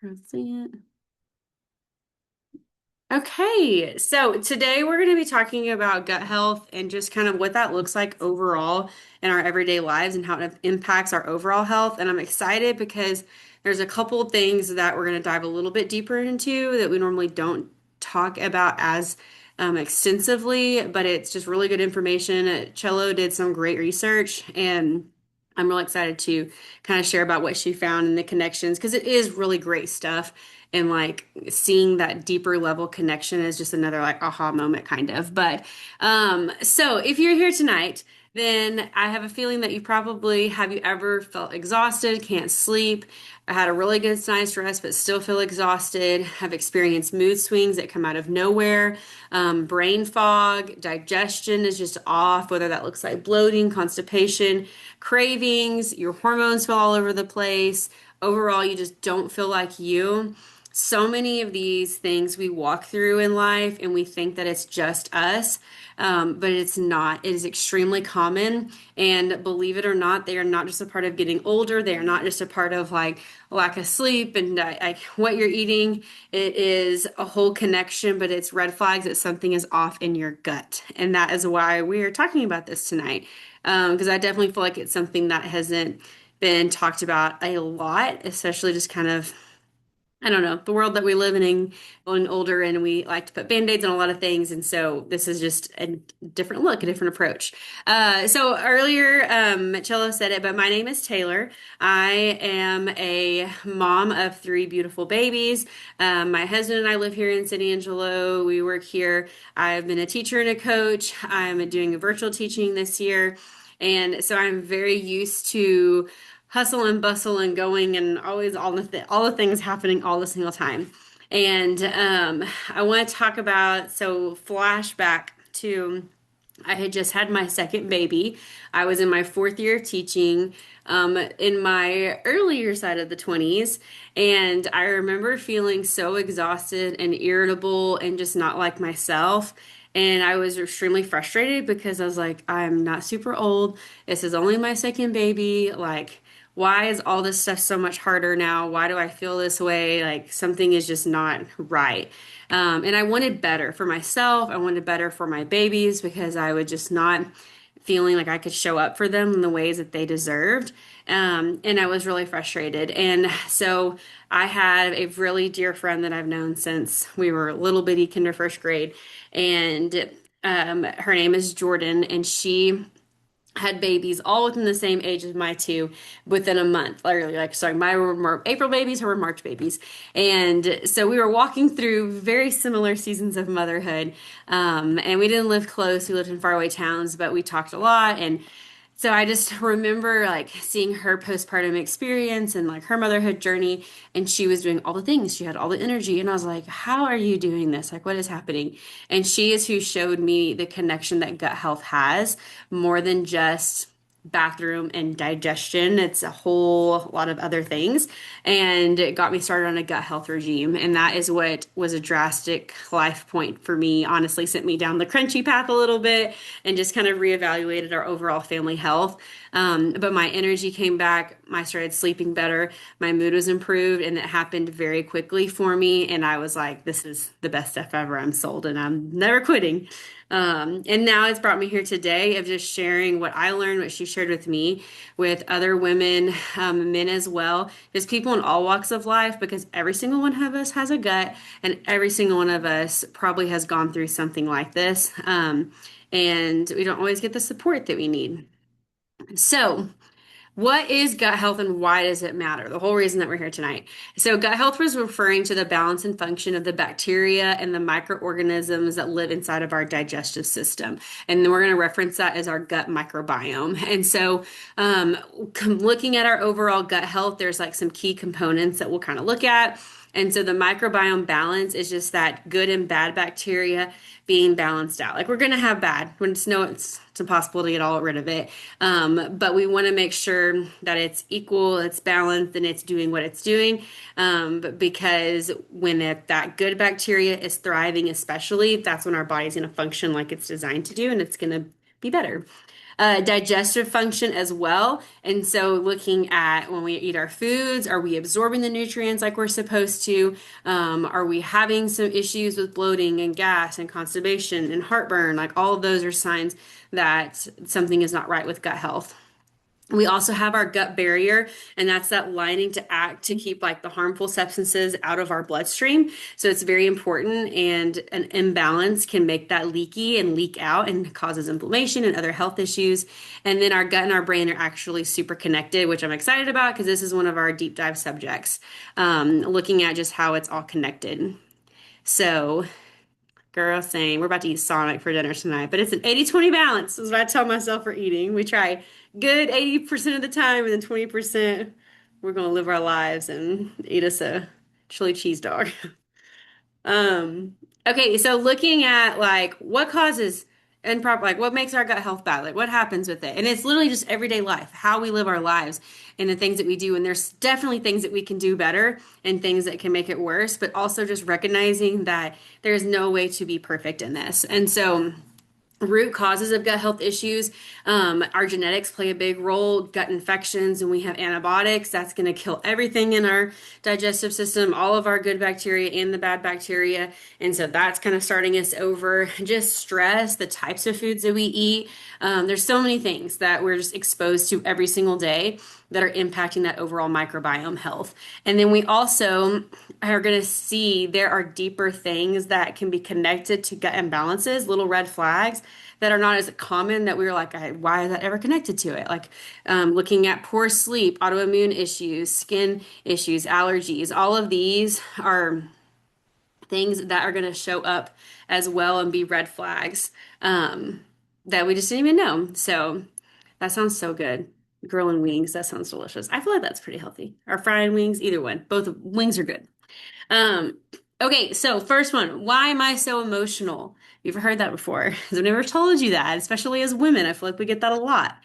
Present. Okay, so today we're going to be talking about gut health and just kind of what that looks like overall in our everyday lives and how it impacts our overall health. And I'm excited because there's a couple of things that we're going to dive a little bit deeper into that we normally don't talk about as extensively, but it's just really good information. Cello did some great research, and I'm really excited to kind of share about what she found and the connections because it is really great stuff. And like seeing that deeper level connection is just another like aha moment kind of. But so if you're here tonight, then I have a feeling that have you ever felt exhausted, can't sleep, had a really good night's rest, but still feel exhausted, have experienced mood swings that come out of nowhere, brain fog, digestion is just off, whether that looks like bloating, constipation, cravings, your hormones feel all over the place. Overall, you just don't feel like you. So many of these things we walk through in life and we think that it's just us, but it's not. It is extremely common. And believe it or not, they are not just a part of getting older. They are not just a part of like lack of sleep and what you're eating. It is a whole connection, but it's red flags that something is off in your gut. And that is why we are talking about this tonight. Because I definitely feel like it's something that hasn't been talked about a lot, especially just kind of I don't know, the world that we live in going older and we like to put band-aids on a lot of things. And so this is just a different look, a different approach. So earlier, Cello said it, but my name is Taylor. I am a mom of three beautiful babies. My husband and I live here in San Angelo. We work here. I've been a teacher and a coach. I'm doing a virtual teaching this year. And so I'm very used to hustle and bustle and going and always all the things happening all the single time. And I want to talk about flashback to I had just had my second baby. I was in my fourth year of teaching in my earlier side of the 20s. And I remember feeling so exhausted and irritable and just not like myself. And I was extremely frustrated because I was like, I'm not super old. This is only my second baby. Like, why is all this stuff so much harder now? Why do I feel this way? Like, something is just not right. And I wanted better for myself. I wanted better for my babies because I was just not feeling like I could show up for them in the ways that they deserved. And I was really frustrated. And so I had a really dear friend that I've known since we were little bitty kinder first grade. And her name is Jordan, and she had babies all within the same age as my two within a month. Literally, like, sorry, my were April babies, her were March babies. And so we were walking through very similar seasons of motherhood. And we didn't live close, we lived in faraway towns, but we talked a lot. And so I just remember like seeing her postpartum experience and like her motherhood journey, and she was doing all the things. She had all the energy, and I was like, "How are you doing this? Like, what is happening?" And she is who showed me the connection that gut health has more than just bathroom and digestion. It's a whole lot of other things. And it got me started on a gut health regime. And that is what was a drastic life point for me. Honestly, sent me down the crunchy path a little bit and just kind of reevaluated our overall family health. But my energy came back. I started sleeping better. My mood was improved, and it happened very quickly for me. And I was like, this is the best stuff ever. I'm sold, and I'm never quitting. And now it's brought me here today of just sharing what I learned, what she shared with me, with other women, men as well, just people in all walks of life, because every single one of us has a gut, and every single one of us probably has gone through something like this. And we don't always get the support that we need. So, what is gut health and why does it matter? The whole reason that we're here tonight. So, gut health was referring to the balance and function of the bacteria and the microorganisms that live inside of our digestive system. And then we're going to reference that as our gut microbiome. And so, looking at our overall gut health, there's like some key components that we'll kind of look at. And so the microbiome balance is just that good and bad bacteria being balanced out. Like we're going to have bad when it's impossible to get all rid of it. But we want to make sure that it's equal, it's balanced, and it's doing what it's doing. Because when that good bacteria is thriving, especially, that's when our body's going to function like it's designed to do, and it's going to be better. Digestive function as well. And so, looking at when we eat our foods, are we absorbing the nutrients like we're supposed to? Are we having some issues with bloating and gas and constipation and heartburn? Like all of those are signs that something is not right with gut health. We also have our gut barrier, and that's that lining to act to keep like the harmful substances out of our bloodstream. So it's very important, and an imbalance can make that leaky and leak out and causes inflammation and other health issues. And then our gut and our brain are actually super connected, which I'm excited about because this is one of our deep dive subjects, looking at just how it's all connected. So girl, same. We're about to eat Sonic for dinner tonight, but it's an 80-20 balance, is what I tell myself for eating. We try good 80% of the time, and then 20% we're going to live our lives and eat us a chili cheese dog. Um, okay, so looking at like what causes improper, like what makes our gut health bad, like what happens with it. And it's literally just everyday life, how we live our lives and the things that we do. And there's definitely things that we can do better and things that can make it worse, but also just recognizing that there's no way to be perfect in this. And so root causes of gut health issues. Our genetics play a big role, gut infections, and we have antibiotics. That's going to kill everything in our digestive system, all of our good bacteria and the bad bacteria. And so that's kind of starting us over. Just stress, the types of foods that we eat. There's so many things that we're just exposed to every single day that are impacting that overall microbiome health. And then we also are going to see there are deeper things that can be connected to gut imbalances, little red flags that are not as common that we were like, why is that ever connected to it? Like looking at poor sleep, autoimmune issues, skin issues, allergies, all of these are things that are going to show up as well and be red flags that we just didn't even know. So that sounds so good. Grilling wings, that sounds delicious. I feel like that's pretty healthy. Or frying wings, either one. Both wings are good. Um, okay, so first one, why am I so emotional? You've heard that before. I've never told you that, especially as women. I feel like we get that a lot.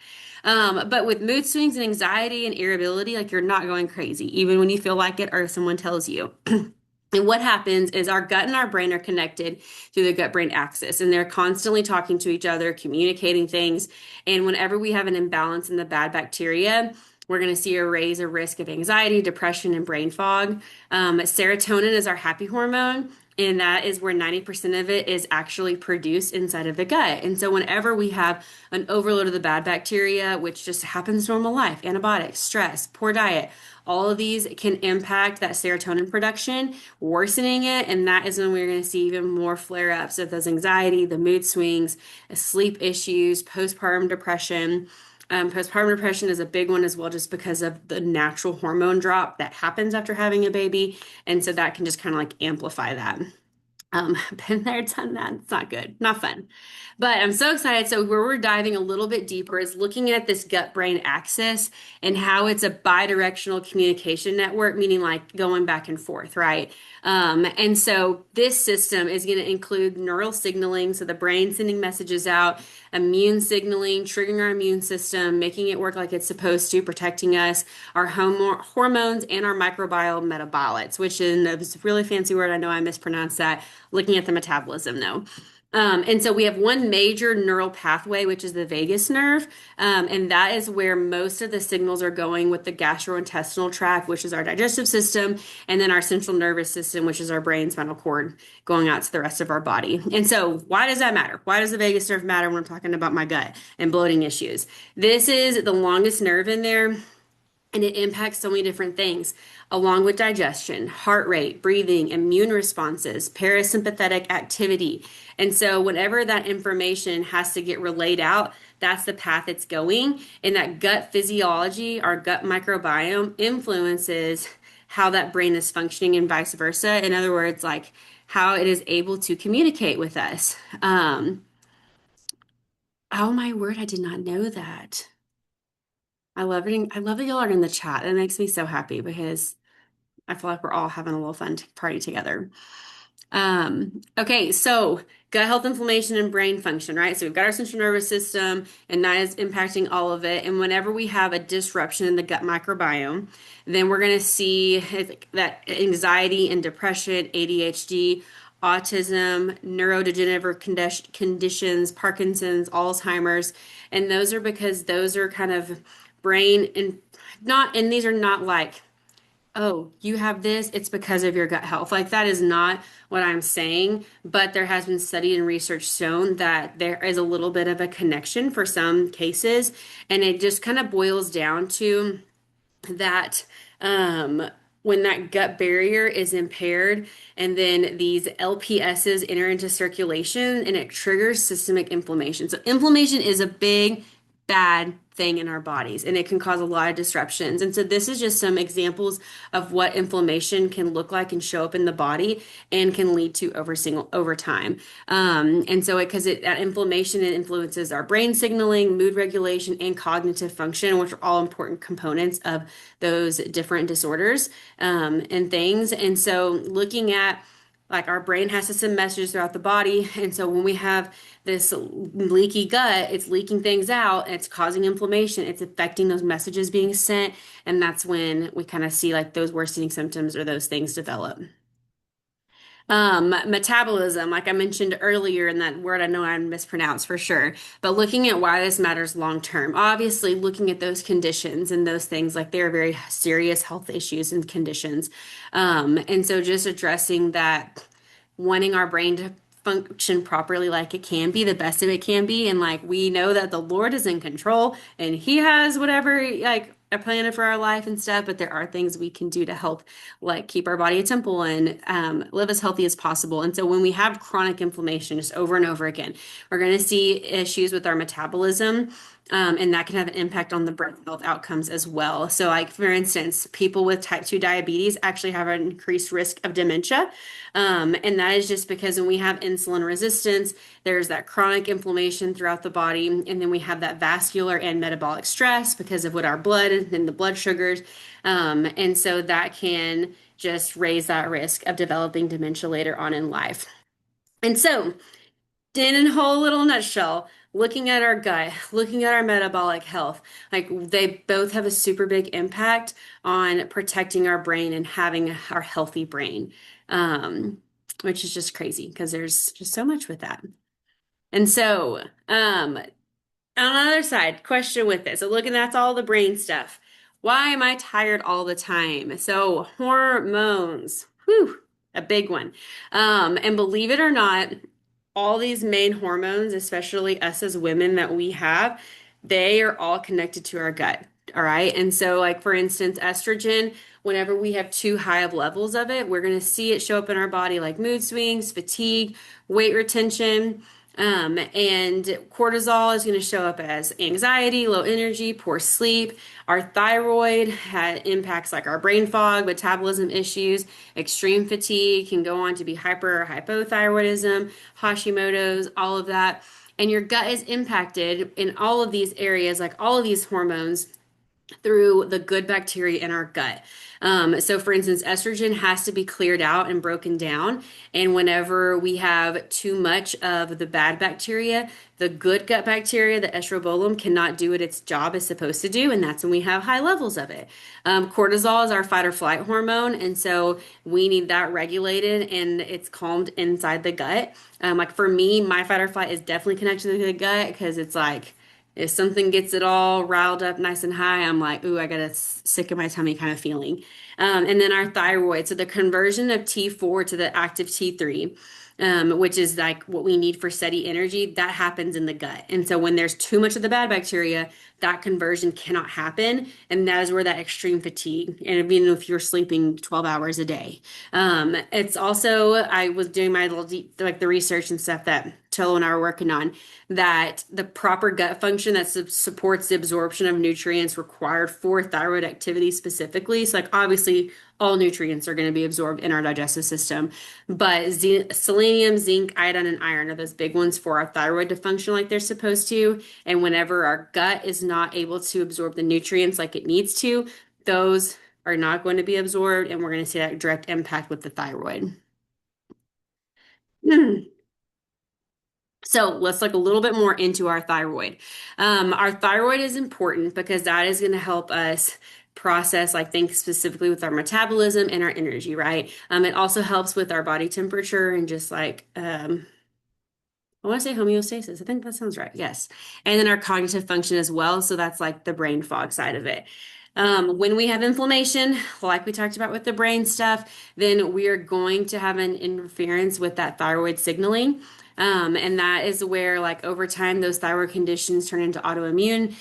But with mood swings and anxiety and irritability, like you're not going crazy, even when you feel like it or if someone tells you. And what happens is our gut and our brain are connected through the gut brain axis, and they're constantly talking to each other, communicating things. And whenever we have an imbalance in the bad bacteria, we're going to see a raise a risk of anxiety, depression, and brain fog. Serotonin is our happy hormone, and that is where 90% of it is actually produced inside of the gut. And so, whenever we have an overload of the bad bacteria, which just happens normal life, antibiotics, stress, poor diet, all of these can impact that serotonin production, worsening it. And that is when we're going to see even more flare ups of those anxiety, the mood swings, sleep issues, postpartum depression. Postpartum depression is a big one as well, just because of the natural hormone drop that happens after having a baby. And so that can just kind of like amplify that. Been there, done that. It's not good, not fun. But I'm so excited. So where we're diving a little bit deeper is looking at this gut-brain axis and how it's a bidirectional communication network, meaning like going back and forth, right? And so this system is going to include neural signaling, so the brain sending messages out, immune signaling, triggering our immune system, making it work like it's supposed to, protecting us, our hormones, and our microbiome metabolites, which is a really fancy word. I know I mispronounced that. Looking at the metabolism, though. And so we have one major neural pathway, which is the vagus nerve. And that is where most of the signals are going with the gastrointestinal tract, which is our digestive system, and then our central nervous system, which is our brain, spinal cord, going out to the rest of our body. And so why does that matter? Why does the vagus nerve matter when I'm talking about my gut and bloating issues? This is the longest nerve in there. And it impacts so many different things, along with digestion, heart rate, breathing, immune responses, parasympathetic activity. And so, whenever that information has to get relayed out, that's the path it's going. And that gut physiology, our gut microbiome, influences how that brain is functioning and vice versa. In other words, like how it is able to communicate with us. Oh my word, I did not know that. I love it. I love that y'all are in the chat. It makes me so happy because I feel like we're all having a little fun party together. Okay, so gut health, inflammation, and brain function, right? So we've got our central nervous system, and that is impacting all of it. And whenever we have a disruption in the gut microbiome, then we're going to see that anxiety and depression, ADHD, autism, neurodegenerative conditions, Parkinson's, Alzheimer's, and those are because those are kind of brain and not, and these are not like, oh, you have this, it's because of your gut health. Like that is not what I'm saying, but there has been study and research shown that there is a little bit of a connection for some cases, and it just kind of boils down to that when that gut barrier is impaired and then these LPSs enter into circulation and it triggers systemic inflammation. So inflammation is a big bad thing in our bodies and it can cause a lot of disruptions. And so this is just some examples of what inflammation can look like and show up in the body and can lead to over time. And so because that inflammation it influences our brain signaling, mood regulation, and cognitive function, which are all important components of those different disorders and things. And so looking at like our brain has to send messages throughout the body. And so when we have this leaky gut, it's leaking things out, it's causing inflammation, it's affecting those messages being sent. And that's when we kind of see like those worsening symptoms or those things develop. Metabolism, like I mentioned earlier in that word, I know I mispronounced for sure, but looking at why this matters long term, obviously looking at those conditions and those things, like they're very serious health issues and conditions. And so just addressing that, wanting our brain to function properly like it can be, the best of it can be. And like we know that the Lord is in control and He has whatever, like, a plan for our life and stuff, but there are things we can do to help like keep our body a temple and live as healthy as possible. And so when we have chronic inflammation just over and over again, we're going to see issues with our metabolism. And that can have an impact on the brain health outcomes as well. So, like for instance, people with type 2 diabetes actually have an increased risk of dementia. And that is just because when we have insulin resistance, there's that chronic inflammation throughout the body. And then we have that vascular and metabolic stress because of what our blood and the blood sugars. And so that can just raise that risk of developing dementia later on in life. And so, in a whole little nutshell, looking at our gut, looking at our metabolic health, like they both have a super big impact on protecting our brain and having our healthy brain, um, which is just crazy because there's just so much with that. And so, on the other side, question with this. So looking, that's all the brain stuff. Why am I tired all the time? So hormones, whew, a big one. And believe it or not, all these main hormones, especially us as women that we have, they are all connected to our gut. All right. And so, like for instance, estrogen, whenever we have too high of levels of it, we're going to see it show up in our body like mood swings, fatigue, weight retention. And cortisol is going to show up as anxiety, low energy, poor sleep. Our thyroid impacts like our brain fog, metabolism issues, extreme fatigue can go on to be hyper or hypothyroidism, Hashimoto's, all of that. And your gut is impacted in all of these areas, like all of these hormones through the good bacteria in our gut. So, for instance, estrogen has to be cleared out and broken down. And whenever we have too much of the bad bacteria, the good gut bacteria, the estrobolome, cannot do what its job is supposed to do. And that's when we have high levels of it. Cortisol is our fight or flight hormone. And so we need that regulated and it's calmed inside the gut. Like for me, my fight or flight is definitely connected to the gut because it's like, if something gets it all riled up nice and high, I'm like, ooh, I got a sick in my tummy kind of feeling. And then our thyroid. So the conversion of T4 to the active T3, which is like what we need for steady energy, that happens in the gut. And so when there's too much of the bad bacteria, that conversion cannot happen. And that is where that extreme fatigue, and even if you're sleeping 12 hours a day. It's also, I was doing my little deep, like the research and stuff that Cholo and I were working on, that the proper gut function that supports the absorption of nutrients required for thyroid activity specifically. So, like, obviously, all nutrients are going to be absorbed in our digestive system, but selenium, zinc, iodine, and iron are those big ones for our thyroid to function like they're supposed to. And whenever our gut is not able to absorb the nutrients like it needs to, those are not going to be absorbed, and we're going to see that direct impact with the thyroid. So let's look a little bit more into our thyroid. Our thyroid is important because that is going to help us process, like think specifically with our metabolism and our energy, right? It also helps with our body temperature and just like I want to say homeostasis. I think that sounds right. Yes. And then our cognitive function as well. So that's like the brain fog side of it. When we have inflammation, like we talked about with the brain stuff, then we are going to have an interference with that thyroid signaling. And that is where, like, over time, those thyroid conditions turn into autoimmune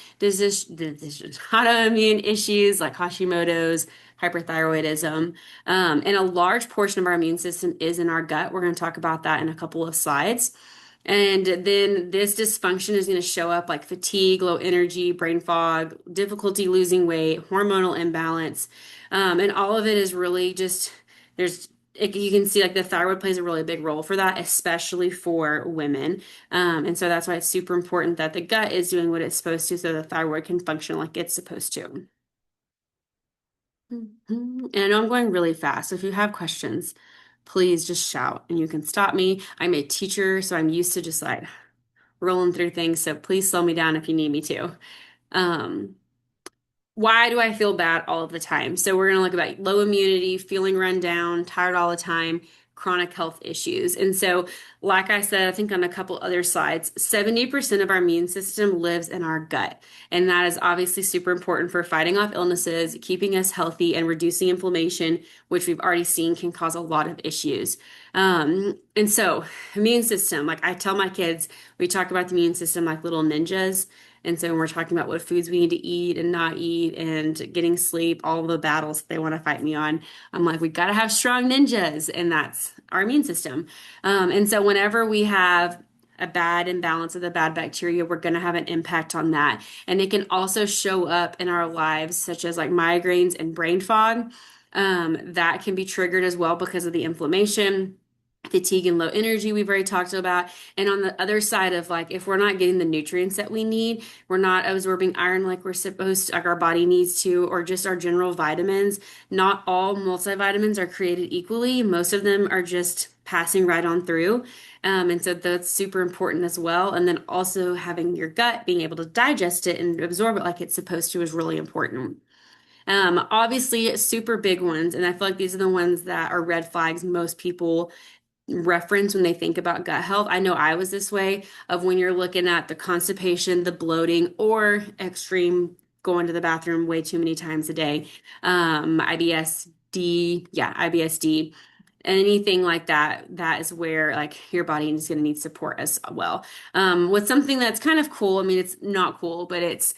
issues like Hashimoto's, hyperthyroidism. And a large portion of our immune system is in our gut. We're going to talk about that in a couple of slides. And then this dysfunction is going to show up like fatigue, low energy, brain fog, difficulty losing weight, hormonal imbalance. And all of it is really just you can see like the thyroid plays a really big role for that, especially for women. And so that's why it's super important that the gut is doing what it's supposed to so the thyroid can function like it's supposed to. And I know I'm going really fast. So if you have questions, please just shout and you can stop me. I'm a teacher, so I'm used to just like rolling through things. So please slow me down if you need me to. Um, why do I feel bad all of the time? So we're going to look about low immunity, feeling run down, tired all the time, chronic health issues. And so, like I said, I think on a couple other slides, 70% of our immune system lives in our gut. And that is obviously super important for fighting off illnesses, keeping us healthy, and reducing inflammation, which we've already seen can cause a lot of issues. And so, immune system, like I tell my kids, we talk about the immune system like little ninjas. And so when we're talking about what foods we need to eat and not eat and getting sleep, all the battles they want to fight me on, I'm like, we got to have strong ninjas, and that's our immune system. And so whenever we have a bad imbalance of the bad bacteria, we're going to have an impact on that. And it can also show up in our lives, such as like migraines and brain fog. That can be triggered as well because of the inflammation, fatigue and low energy we've already talked about. And on the other side of like if we're not getting the nutrients that we need, we're not absorbing iron like we're supposed to, like our body needs to, or just our general vitamins. Not all multivitamins are created equally. Most of them are just passing right on through. And so that's super important as well. And then also having your gut being able to digest it and absorb it like it's supposed to is really important. Obviously, super big ones, and I feel like these are the ones that are red flags most people reference when they think about gut health. I know I was this way of when you're looking at the constipation, the bloating, or extreme going to the bathroom way too many times a day. IBS-D, yeah, IBS-D. Anything like that, that is where like your body is going to need support as well. What's something that's kind of cool, I mean, it's not cool, but it's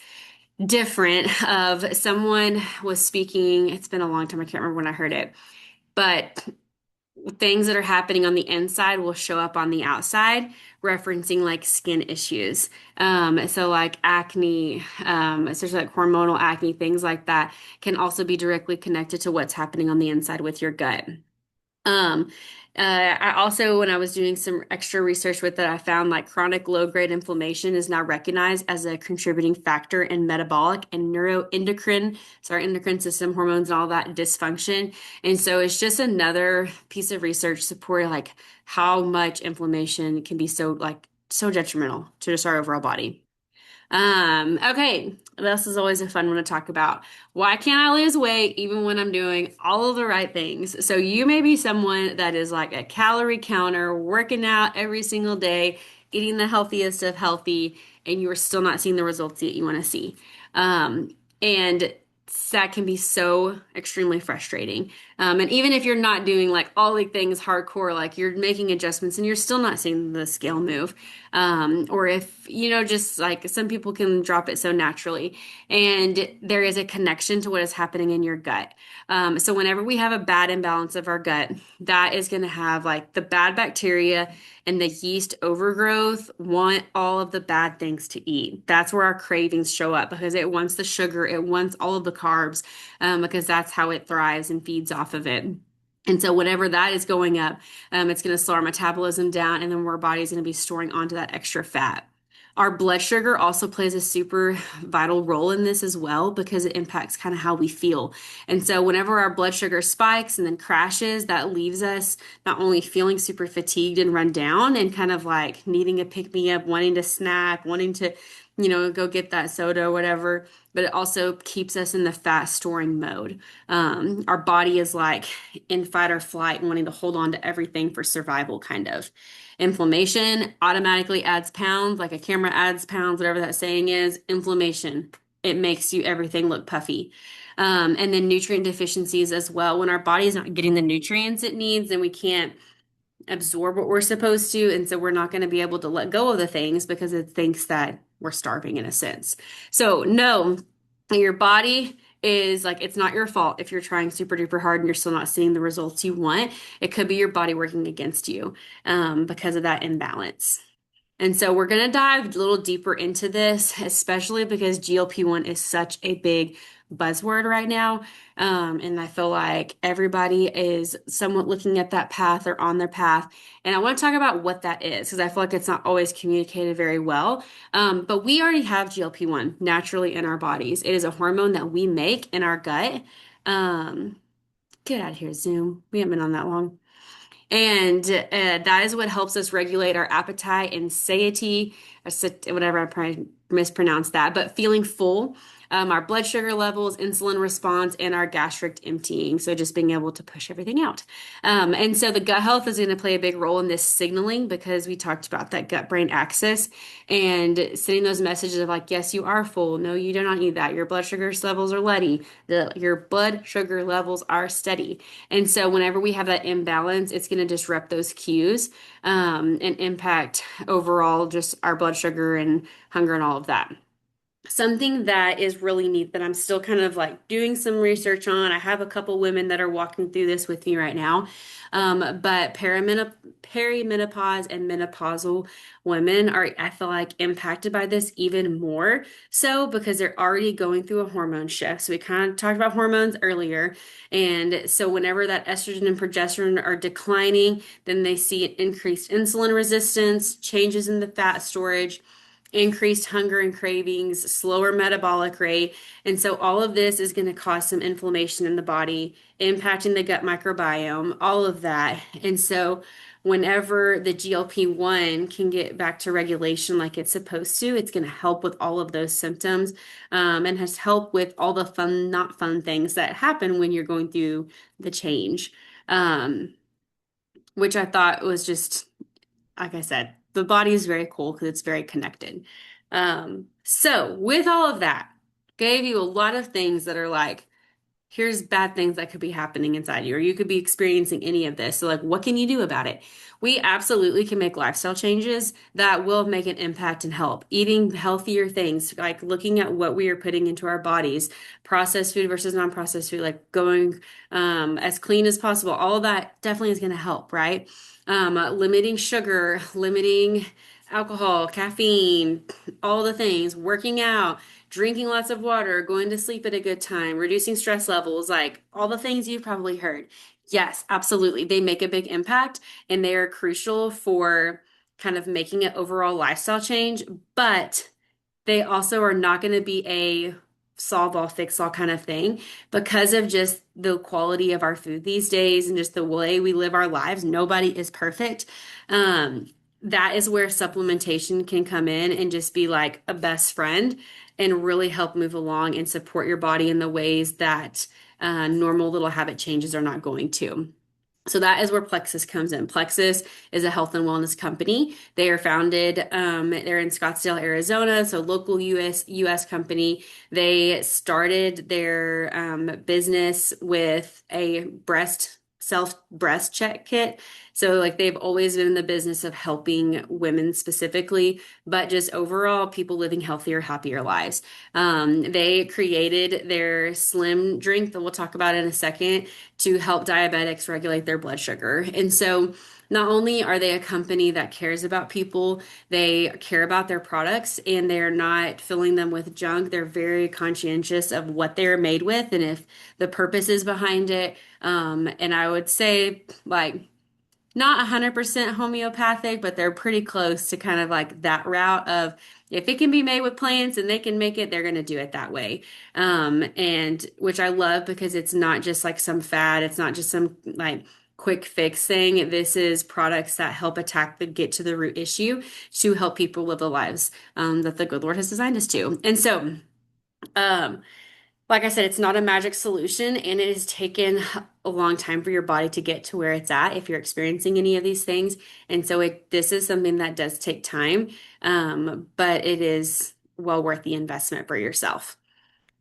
different of someone was speaking, it's been a long time, I can't remember when I heard it, but things that are happening on the inside will show up on the outside, referencing like skin issues. So like acne, especially like hormonal acne, things like that can also be directly connected to what's happening on the inside with your gut. Um, I also, when I was doing some extra research with it, I found like chronic low-grade inflammation is now recognized as a contributing factor in metabolic and neuroendocrine, so our endocrine system, hormones, and all that dysfunction. And so it's just another piece of research supporting like how much inflammation can be so like so detrimental to just our overall body. Okay, this is always a fun one to talk about. Why can't I lose weight even when I'm doing all of the right things? So you may be someone that is like a calorie counter, working out every single day, eating the healthiest of healthy, and you are still not seeing the results that you want to see. And that can be so extremely frustrating. And even if you're not doing like all the things hardcore, like you're making adjustments and you're still not seeing the scale move. Or if, just like some people can drop it so naturally. And there is a connection to what is happening in your gut. So whenever we have a bad imbalance of our gut, that is going to have like the bad bacteria and the yeast overgrowth want all of the bad things to eat. That's where our cravings show up because it wants the sugar, it wants all of the carbs, because that's how it thrives and feeds off of it. And so whatever that is going up, it's going to slow our metabolism down, and then our body's going to be storing onto that extra fat. Our blood sugar also plays a super vital role in this as well because it impacts kind of how we feel. And so, whenever our blood sugar spikes and then crashes, that leaves us not only feeling super fatigued and run down and kind of like needing a pick me up, wanting to snack, wanting to, go get that soda or whatever, but it also keeps us in the fat storing mode. Our body is like in fight or flight, wanting to hold on to everything for survival, kind of. Inflammation automatically adds pounds, like a camera adds pounds, whatever that saying is. Inflammation, it makes you everything look puffy. And then nutrient deficiencies as well. When our body is not getting the nutrients it needs, then we can't absorb what we're supposed to. And so we're not going to be able to let go of the things because it thinks that we're starving in a sense. So, no, your body is like, it's not your fault if you're trying super duper hard and you're still not seeing the results you want. It could be your body working against you because of that imbalance. And so we're going to dive a little deeper into this, especially because GLP-1 is such a big buzzword right now. And I feel like everybody is somewhat looking at that path or on their path. And I want to talk about what that is because I feel like it's not always communicated very well. But we already have GLP-1 naturally in our bodies. It is a hormone that we make in our gut. Um, get out of here, Zoom. We haven't been on that long. And that is what helps us regulate our appetite and satiety, or whatever I probably mispronounced that, but feeling full, our blood sugar levels, insulin response, and our gastric emptying. So just being able to push everything out. And so the gut health is going to play a big role in this signaling because we talked about that gut-brain axis and sending those messages of like, yes, you are full. No, you do not need that. Your blood sugar levels are steady. Your blood sugar levels are steady. And so whenever we have that imbalance, it's going to disrupt those cues and impact overall just our blood sugar and hunger and all of that. Something that is really neat that I'm still kind of like doing some research on. I have a couple women that are walking through this with me right now. But perimenopause and menopausal women are, I feel like, impacted by this even more so because they're already going through a hormone shift. So we kind of talked about hormones earlier. And so whenever that estrogen and progesterone are declining, then they see an increased insulin resistance, changes in the fat storage, increased hunger and cravings, slower metabolic rate. And so all of this is going to cause some inflammation in the body, impacting the gut microbiome, all of that. And so whenever the GLP-1 can get back to regulation like it's supposed to, it's going to help with all of those symptoms and has helped with all the fun, not fun things that happen when you're going through the change, um, which I thought was just like I said, the body is very cool because it's very connected. So with all of that, gave you a lot of things that are like, here's bad things that could be happening inside you, or you could be experiencing any of this. So, like, what can you do about it? We absolutely can make lifestyle changes that will make an impact and help. Eating healthier things, like looking at what we are putting into our bodies, processed food versus non-processed food, like going as clean as possible. All of that definitely is going to help, right? Limiting sugar, limiting alcohol, caffeine, all the things, working out, drinking lots of water, going to sleep at a good time, reducing stress levels, like all the things you've probably heard. Yes, absolutely. They make a big impact and they are crucial for kind of making an overall lifestyle change, but they also are not going to be a solve all, fix all kind of thing because of just the quality of our food these days and just the way we live our lives. Nobody is perfect. Um, that is where supplementation can come in and just be like a best friend and really help move along and support your body in the ways that normal little habit changes are not going to. So that is where Plexus comes in. Plexus is a health and wellness company. They are founded, they're in Scottsdale, Arizona, so local US company. They started their business with a self breast check kit. So like they've always been in the business of helping women specifically, but just overall people living healthier, happier lives. They created their slim drink that we'll talk about in a second to help diabetics regulate their blood sugar. And so not only are they a company that cares about people, they care about their products and they're not filling them with junk. They're very conscientious of what they're made with and if the purpose is behind it. And I would say like not 100% homeopathic, but they're pretty close to kind of like that route of if it can be made with plants and they can make it, they're going to do it that way. And which I love because it's not just like some fad, it's not just some like quick fix thing. This is products that help attack the get to the root issue to help people live the lives that the good Lord has designed us to. And so, um, like I said, it's not a magic solution, and it has taken a long time for your body to get to where it's at if you're experiencing any of these things. And so this is something that does take time, but it is well worth the investment for yourself.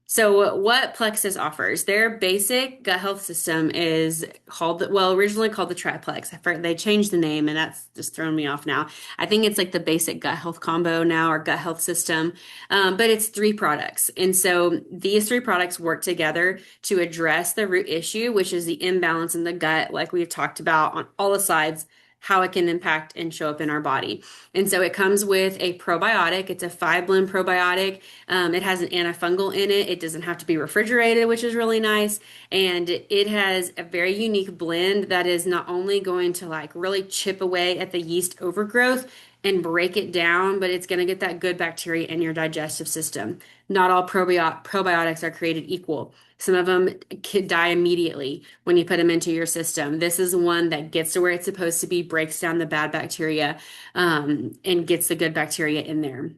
So what Plexus offers, their basic gut health system is called, well, originally called the Triplex. They changed the name and that's just thrown me off now. I think it's like the basic gut health combo now or gut health system. But it's three products. And so these three products work together to address the root issue, which is the imbalance in the gut, like we've talked about on all the sides, how it can impact and show up in our body. And so it comes with a probiotic. It's a 5 blend probiotic. It has an antifungal in it. It doesn't have to be refrigerated, which is really nice. And it has a very unique blend that is not only going to like really chip away at the yeast overgrowth and break it down, but it's going to get that good bacteria in your digestive system. Not all probiotics are created equal. Some of them could die immediately when you put them into your system. This is one that gets to where it's supposed to be, breaks down the bad bacteria, and gets the good bacteria in there.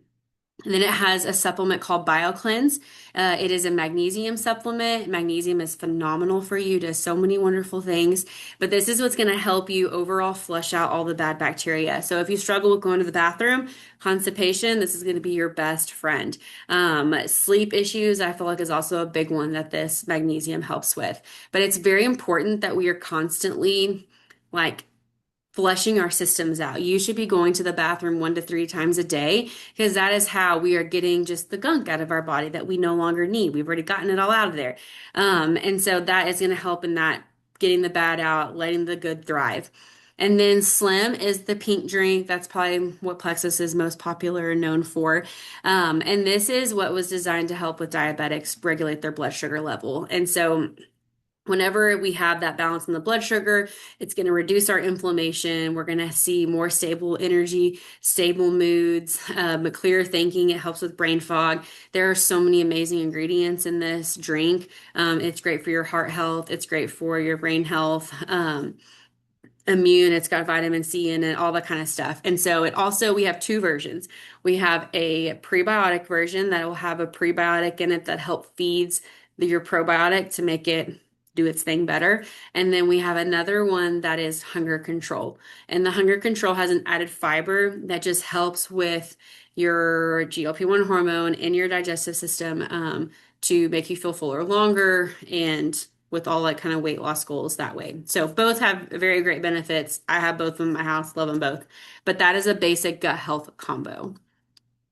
And then it has a supplement called BioCleanse. It is a magnesium supplement. Magnesium is phenomenal for you, does so many wonderful things. But this is what's going to help you overall flush out all the bad bacteria. So if you struggle with going to the bathroom, constipation, this is going to be your best friend. Sleep issues, I feel like is also a big one that this magnesium helps with. But it's very important that we are constantly like flushing our systems out. You should be going to the bathroom 1 to 3 times a day because that is how we are getting just the gunk out of our body that we no longer need. We've already gotten it all out of there. And so that is going to help in that getting the bad out, letting the good thrive. And then Slim is the pink drink. That's probably what Plexus is most popular and known for. And this is what was designed to help with diabetics regulate their blood sugar level. And so whenever we have that balance in the blood sugar, it's going to reduce our inflammation. We're going to see more stable energy, stable moods, clear thinking. It helps with brain fog. There are so many amazing ingredients in this drink. It's great for your heart health. It's great for your brain health. Immune, it's got vitamin C in it, all that kind of stuff. And so it also, we have two versions. We have a prebiotic version that will have a prebiotic in it that help feeds your probiotic to make it do its thing better. And then we have another one that is hunger control. And the hunger control has an added fiber that just helps with your GLP-1 hormone in your digestive system to make you feel fuller longer and with all like kind of weight loss goals that way. So both have very great benefits. I have both in my house, love them both. But that is a basic gut health combo.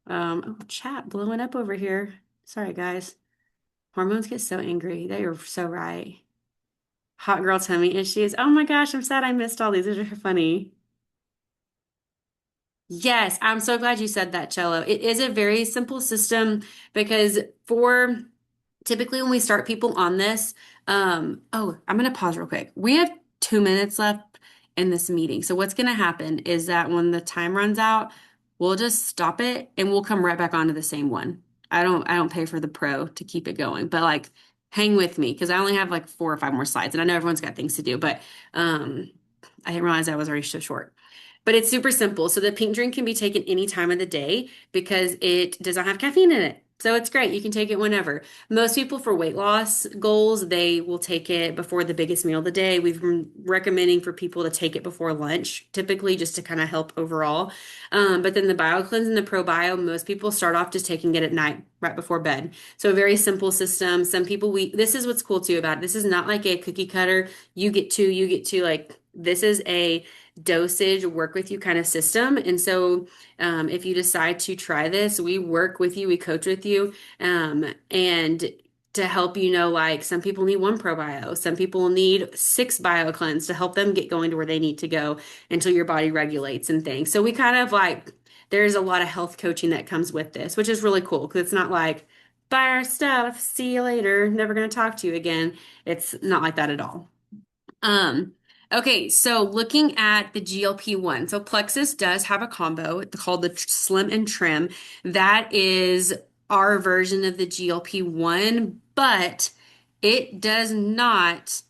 Oh, chat blowing up over here. Sorry, guys. Hormones get so angry. They are so right. Hot girl tummy issues. Oh my gosh, I'm sad I missed all these. These are funny. Yes, I'm so glad you said that, Cello. It is a very simple system because for typically when we start people on this, oh, I'm gonna pause real quick. We have 2 minutes left in this meeting. So what's gonna happen is that when the time runs out, we'll just stop it and we'll come right back onto the same one. I don't pay for the pro to keep it going, but like hang with me because I only have like 4 or 5 more slides and I know everyone's got things to do, but I didn't realize I was already so short. But it's super simple. So the pink drink can be taken any time of the day because it does not have caffeine in it. So it's great. You can take it whenever. Most people for weight loss goals, they will take it before the biggest meal of the day. We've been recommending for people to take it before lunch, typically just to kind of help overall. But then the BioCleanse and the ProBio, most people start off just taking it at night, right before bed. So a very simple system. Some people this is what's cool too about it. This is not like a cookie cutter. You get two, like this is a dosage work with you kind of system. And so if you decide to try this, we work with you, we coach with you, and to help you know, like some people need one probio, some people need 6 BioCleanse to help them get going to where they need to go until your body regulates and things. So we kind of like, there's a lot of health coaching that comes with this, which is really cool because it's not like, buy our stuff, see you later, never going to talk to you again. It's not like that at all. Um, Okay, so looking at the GLP-1, so Plexus does have a combo called the Slim and Trim. That is our version of the GLP-1, but it does not.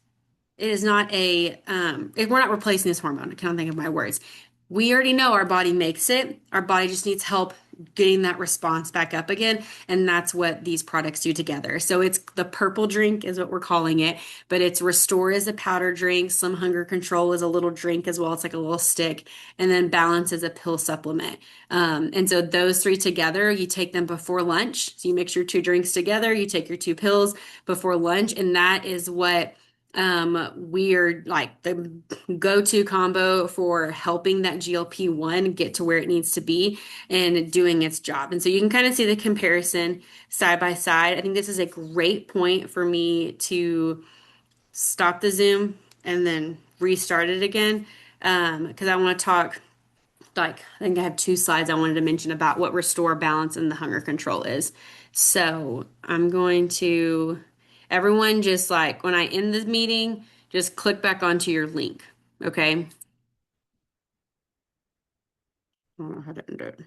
It is not we're not replacing this hormone. I can't think of my words. We already know our body makes it. Our body just needs help getting that response back up again. And that's what these products do together. So it's the purple drink is what we're calling it, but it's Restore is a powder drink. Slim Hunger Control is a little drink as well. It's like a little stick. And then Balance is a pill supplement. And so those three together, you take them before lunch. So you mix your two drinks together, you take your two pills before lunch, and that is what we are like the go-to combo for helping that GLP-1 get to where it needs to be and doing its job. And so you can kind of see the comparison side by side. I think this is a great point for me to stop the Zoom and then restart it again. Because I want to talk like I think I have two slides I wanted to mention about what restore balance and the hunger control is. So I'm going to everyone just like when I end the meeting, just click back onto your link. Okay. I don't know how to end it.